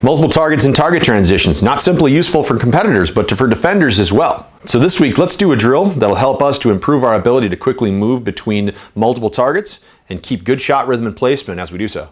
Multiple targets and target transitions, not simply useful for competitors, but for defenders as well. So this week, let's do a drill that'll help us to improve our ability to quickly move between multiple targets and keep good shot rhythm and placement as we do so.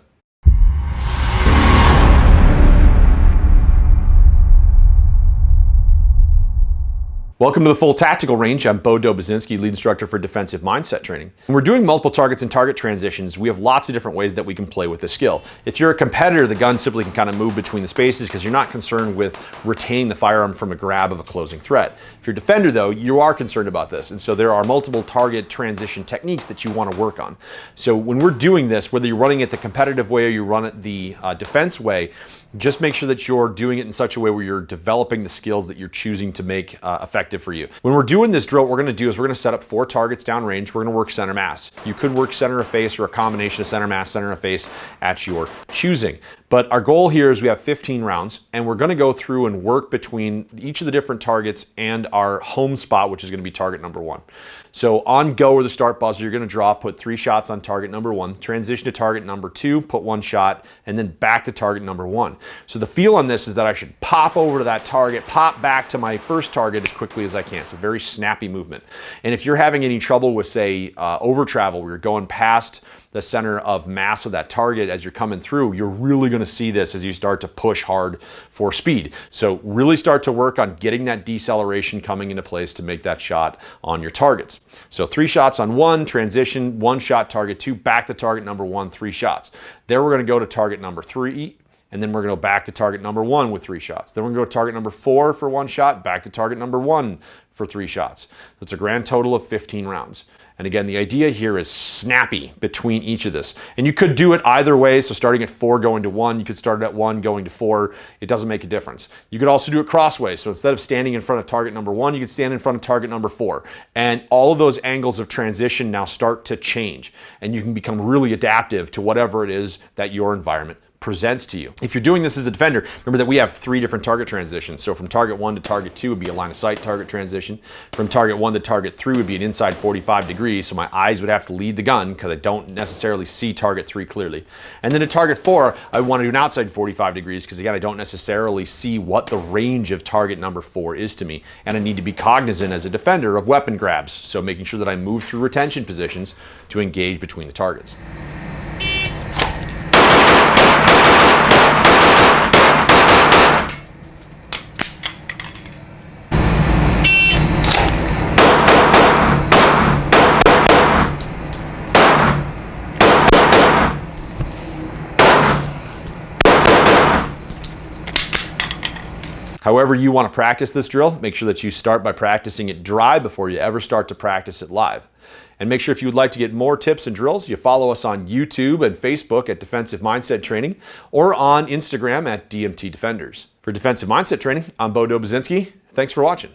Welcome to the Full Tactical Range. I'm Bo Dobozinski, lead instructor for defensive mindset training. When we're doing multiple targets and target transitions, we have lots of different ways that we can play with this skill. If you're a competitor, the gun simply can kind of move between the spaces because you're not concerned with retaining the firearm from a grab of a closing threat. If you're a defender though, you are concerned about this. And so there are multiple target transition techniques that you want to work on. So when we're doing this, whether you're running it the competitive way or you run it the defense way, just make sure that you're doing it in such a way where you're developing the skills that you're choosing to make effective for you. When we're doing this drill, what we're going to do is we're going to set up 4 targets downrange. We're going to work center mass. You could work center of face or a combination of center mass, center of face at your choosing. But our goal here is we have 15 rounds and we're going to go through and work between each of the different targets and our home spot, which is going to be target number 1. So on go or the start buzzer, you're going to draw, put 3 shots on target number 1, transition to target number 2, put 1 shot, and then back to target number 1. So the feel on this is that I should pop over to that target, pop back to my first target as quickly as I can. It's a very snappy movement. And if you're having any trouble with, say, over travel, where you're going past the center of mass of that target as you're coming through, you're really going to see this as you start to push hard for speed. So really start to work on getting that deceleration coming into place to make that shot on your targets. So 3 shots on 1, transition, 1 shot, target 2, back to target number 1, 3 shots. There we're going to go to target number 3, and then we're going to go back to target number 1 with 3 shots. Then we're going to go to target number 4 for 1 shot, back to target number 1 for 3 shots. That's a grand total of 15 rounds. And again, the idea here is snappy between each of this. And you could do it either way. So starting at 4, going to 1, you could start at 1, going to 4. It doesn't make a difference. You could also do it crossways. So instead of standing in front of target number 1, you could stand in front of target number 4. And all of those angles of transition now start to change. And you can become really adaptive to whatever it is that your environment presents to you. If you're doing this as a defender, remember that we have 3 different target transitions. So from target 1 to target 2 would be a line of sight target transition. From target 1 to target 3 would be an inside 45 degrees. So my eyes would have to lead the gun because I don't necessarily see target 3 clearly. And then at target 4, I want to do an outside 45 degrees because again, I don't necessarily see what the range of target number 4 is to me. And I need to be cognizant as a defender of weapon grabs. So making sure that I move through retention positions to engage between the targets. However you want to practice this drill, make sure that you start by practicing it dry before you ever start to practice it live. And make sure if you would like to get more tips and drills, you follow us on YouTube and Facebook at Defensive Mindset Training or on Instagram at DMT Defenders. For Defensive Mindset Training, I'm Bo Dobozinski. Thanks for watching.